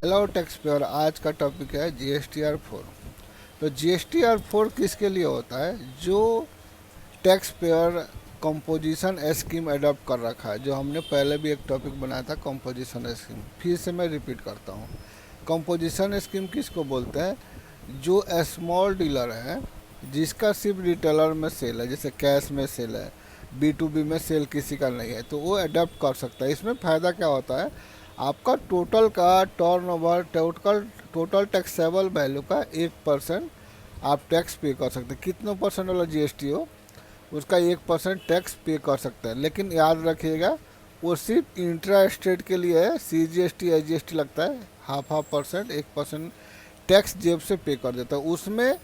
Hello tax payer, आज का topic है GSTR 4। तो GSTR 4 किसके लिए होता है? जो tax payer composition scheme adopt कर रखा है, जो हमने पहले भी एक टॉपिक बनाया था कंपोजिशन स्कीम। फिर से मैं रिपीट करता हूँ, कंपोजिशन स्कीम किसको बोलते हैं? जो स्मॉल डीलर है जिसका सिर्फ रिटेलर में सेल है, जैसे कैश में सेल है, B2B में सेल किसी का नहीं है, तो वो अडॉप्ट कर सकता है। इसमें फ़ायदा क्या होता है? आपका टोटल का टर्नओवर, टोटल टैक्सेबल वैल्यू का 1% आप टैक्स पे कर सकते हैं। कितने परसेंट वाला GST हो, उसका 1% टैक्स पे कर सकते हैं। लेकिन याद रखिएगा, वो सिर्फ इंट्रा स्टेट के लिए है। CGST SGST लगता है, हाफ परसेंट, 1% टैक्स जेब से पे कर देता है। उसमें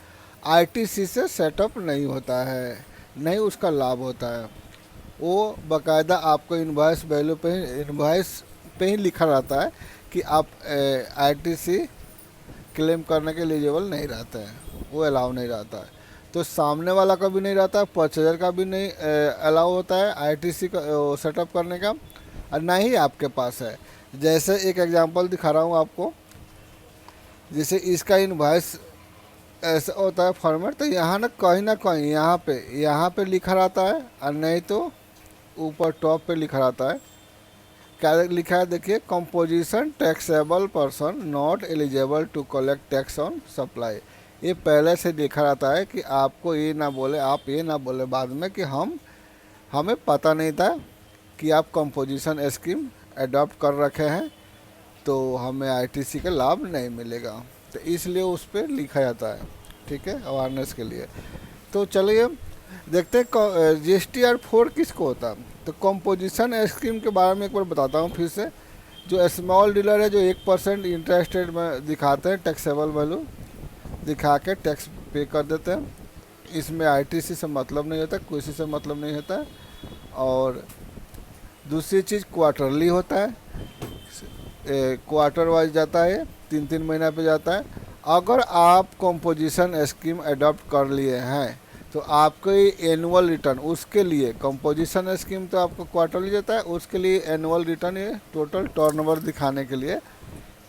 ITC से सेटअप नहीं होता है, नहीं उसका लाभ होता है। वो बाकायदा आपको इनवॉइस वैल्यू पे, इनवॉइस पे ही लिखा रहता है कि आप ITC क्लेम करने के एलिजिबल नहीं रहते हैं, वो अलाउ नहीं रहता है। तो सामने वाला का भी नहीं रहता है, परचेजर का भी नहीं अलाउ होता है ITC का सेटअप करने का, और ना ही आपके पास है। जैसे एक एग्जांपल दिखा रहा हूँ आपको, जैसे इसका इनवॉइस ऐसा होता है फॉर्मेट, तो यहाँ ना कहीं यहाँ पे लिखा रहता है, और नहीं तो ऊपर टॉप पे लिखा रहता है। क्या लिखा है देखिए, composition taxable person not eligible to collect tax on supply. ये पहले से लिखा रहता है कि आपको ये ना बोले, आप ये ना बोले बाद में कि हमें पता नहीं था कि आप कंपोजिशन स्कीम अडॉप्ट कर रखे हैं, तो हमें ITC का लाभ नहीं मिलेगा। तो इसलिए उस पर लिखा जाता है, ठीक है, अवेयरनेस के लिए। तो चलिए देखते हैं GSTR 4 किसको होता है। तो कंपोजिशन स्कीम के बारे में एक बार बताता हूँ फिर से। जो स्मॉल डीलर है, जो 1% इंटरेस्ट रेट में दिखाते हैं, टैक्सेबल वैल्यू दिखा के टैक्स पे कर देते हैं। इसमें ITC से मतलब नहीं होता, किसी से मतलब नहीं होता है। और दूसरी चीज़ क्वार्टरली होता है, क्वार्टर वाइज जाता है, 3-3 महीना पे जाता है। अगर आप कंपोजिशन स्कीम अडॉप्ट कर लिए हैं तो आपको एनुअल रिटर्न, उसके लिए कंपोजिशन स्कीम तो आपको क्वार्टरली देता है, उसके लिए एनुअल रिटर्न, ये टोटल टर्नओवर दिखाने के लिए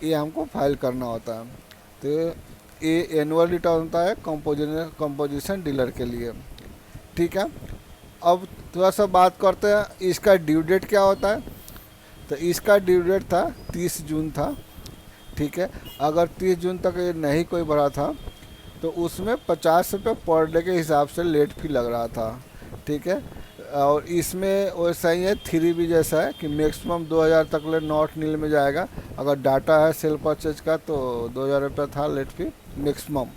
ये हमको फाइल करना होता है। तो ये एनुअल रिटर्न होता है कंपोजिशन डीलर के लिए, ठीक है। अब थोड़ा सा बात करते हैं इसका ड्यू डेट क्या होता है। तो इसका ड्यू डेट था 30 जून था, ठीक है। अगर 30 जून तक ये नहीं कोई भरा था तो उसमें 50 रुपये पर डे के हिसाब से लेट फी लग रहा था, ठीक है। और इसमें वैसा ही है, 3B जैसा है कि मैक्सिमम 2000 तक ले नॉट नील में जाएगा। अगर डाटा है सेल परचेज का तो 2000 रुपया था लेट फी मैक्सिमम,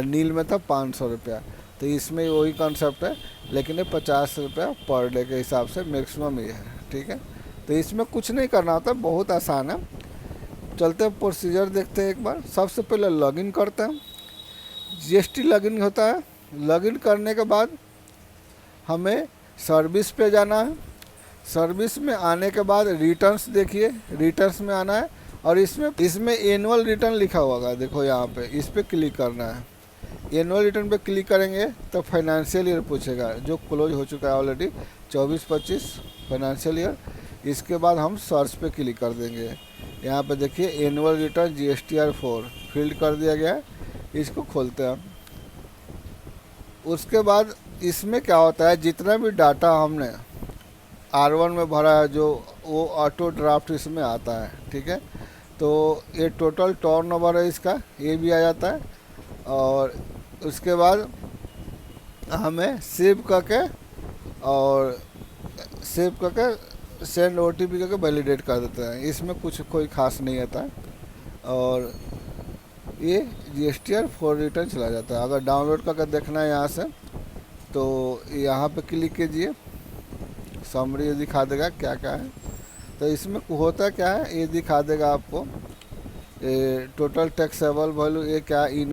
नील में था 500 रुपया। तो इसमें वही कॉन्सेप्ट है, लेकिन ये 50 रुपया पर डे के हिसाब से मैक्सिमम ये है, ठीक है। तो इसमें कुछ नहीं करना होता, बहुत आसान है। चलते हैं प्रोसीजर देखते हैं एक बार। सबसे पहले लॉगिन करते हैं, GST लॉगिन होता है। लॉगिन करने के बाद हमें सर्विस पे जाना है। सर्विस में आने के बाद रिटर्न्स, देखिए रिटर्न्स में आना है, और इसमें एनुअल रिटर्न लिखा होगा, देखो यहाँ पे, इस पर क्लिक करना है। एनुअल रिटर्न पे क्लिक करेंगे तो फाइनेंशियल ईयर पूछेगा, जो क्लोज हो चुका है ऑलरेडी, 24-25 फाइनेंशियल ईयर। इसके बाद हम सर्च पे क्लिक कर देंगे। यहाँ पे देखिए एनुअल रिटर्न GSTR 4 फिल्ड कर दिया गया है। इसको खोलते हैं। उसके बाद इसमें क्या होता है, जितना भी डाटा हमने R1 में भरा है, जो वो ऑटो ड्राफ्ट इसमें आता है, ठीक है। तो ये टोटल टर्नओवर है इसका, ये भी आ जाता है। और उसके बाद हमें सेव करके, और सेव करके सेंड OTP करके वैलिडेट कर देते हैं। इसमें कुछ कोई खास नहीं आता है, और ये GSTR 4 रिटर्न चला जाता है। अगर डाउनलोड करके देखना है यहाँ से, तो यहाँ पे क्लिक कीजिए, समरी दिखा देगा क्या क्या है। तो इसमें होता क्या है, ये दिखा देगा आपको, ये टोटल टैक्सेबल वैल्यू, ये क्या इन